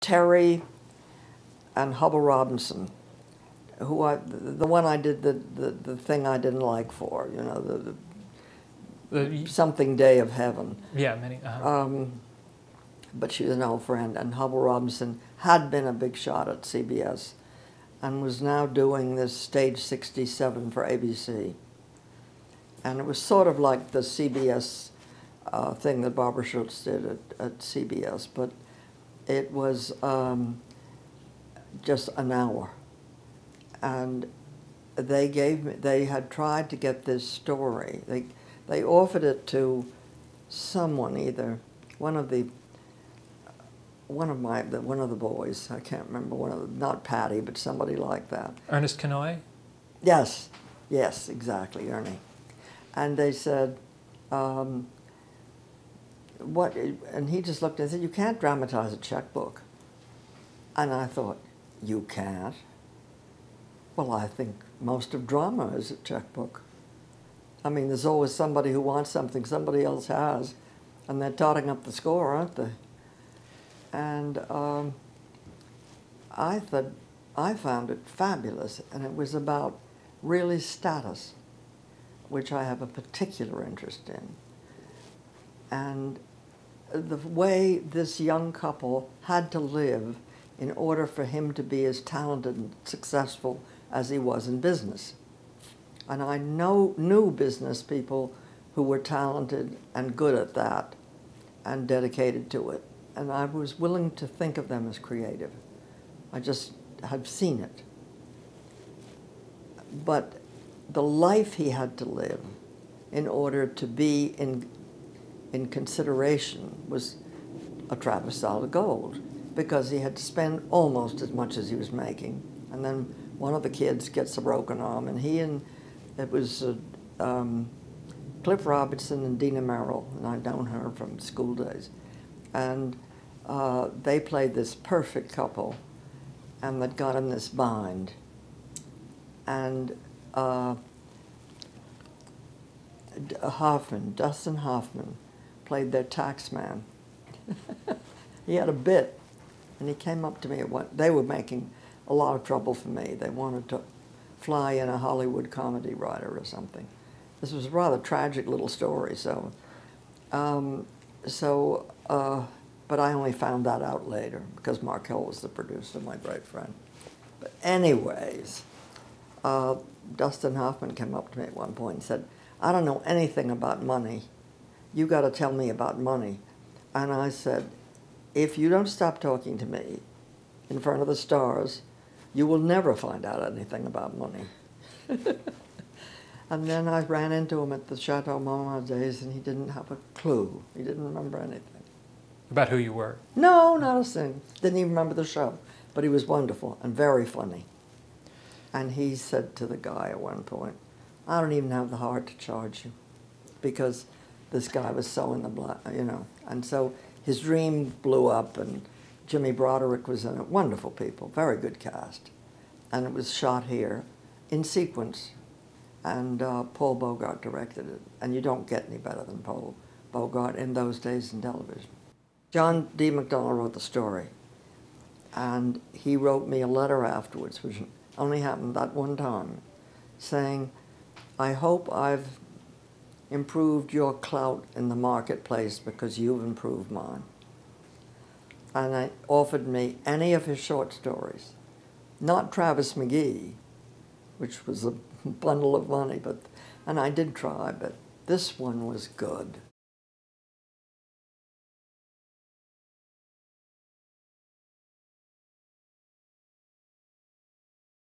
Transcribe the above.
Terry and Hubble Robinson, the one I did the thing I didn't like for, you know, the something Day of Heaven. Yeah, many. But she was an old friend, and Hubble Robinson had been a big shot at CBS and was now doing this Stage 67 for ABC. And it was sort of like the CBS thing that Barbara Schultz did at CBS, but it was just an hour. And they had tried to get this story. They offered it to someone, either one of the boys, I can't remember, not Patty, but somebody like that. Ernest Kenoy? Yes, exactly, Ernie. And they said, what, and he just looked and said, you can't dramatize a checkbook. And I thought, you can't? Well, I think most of drama is a checkbook. I mean, there's always somebody who wants something somebody else has, and they're totting up the score, aren't they? And I found it fabulous, and it was about really status, which I have a particular interest in. And the way this young couple had to live in order for him to be as talented and successful as he was in business. And I knew business people who were talented and good at that and dedicated to it. And I was willing to think of them as creative. I just had seen it. But the life he had to live in order to be in consideration was a Travis solid gold, because he had to spend almost as much as he was making. And then one of the kids gets a broken arm, and it was Cliff Robinson and Dina Merrill, and I'd known her from school days. And they played this perfect couple, and that got in this bind. And Dustin Hoffman, played their tax man. He had a bit, and he came up to me they were making a lot of trouble for me. They wanted to fly in a Hollywood comedy writer or something. This was a rather tragic little story, but I only found that out later because Mark Hill was the producer, my great friend. But anyways, Dustin Hoffman came up to me at one point and said, I don't know anything about money. You got to tell me about money. And I said, if you don't stop talking to me in front of the stars, you will never find out anything about money. And then I ran into him at the Chateau Marmont days, and he didn't have a clue. He didn't remember anything. About who you were? No, not a thing. Didn't even remember the show. But he was wonderful and very funny. And he said to the guy at one point, I don't even have the heart to charge you, because this guy was so in the blood, you know. And so his dream blew up, and Jimmy Broderick was in it. Wonderful people, very good cast. And it was shot here in sequence, and Paul Bogart directed it. And you don't get any better than Paul Bogart in those days in television. John D. McDonnell wrote the story, and he wrote me a letter afterwards, which only happened that one time, saying, I hope I've improved your clout in the marketplace because you've improved mine. And he offered me any of his short stories. Not Travis McGee, which was a bundle of money, and I did try, but this one was good.